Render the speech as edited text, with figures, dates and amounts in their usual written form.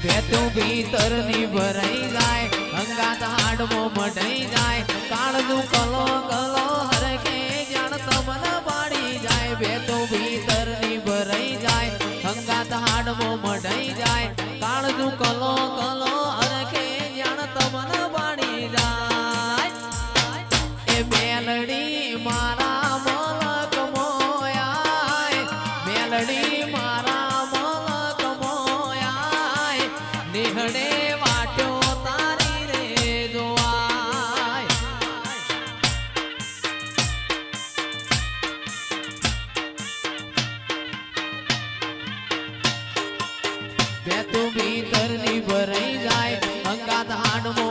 પેતું ભીતરની ભરાઈ જાય અંગાત હાડમો મઢાઈ જાય કાળનું કલો કલો હરખે જાણ તમને પાડી જાય પેતું ભીતરની ભરાઈ જાય અંગાત હાડમો મઢાઈ જાય કાળનું કલો કલો હરખે જાણ તમને પાડી જાય એ મેલડી મારા મલક મોયાય મેલડી મારા મલક મોયાય નિહળે વાટ્યો તારી રે જોવાય બે તું ભીતરની ભરાઈ જાય અંગાત હાડમો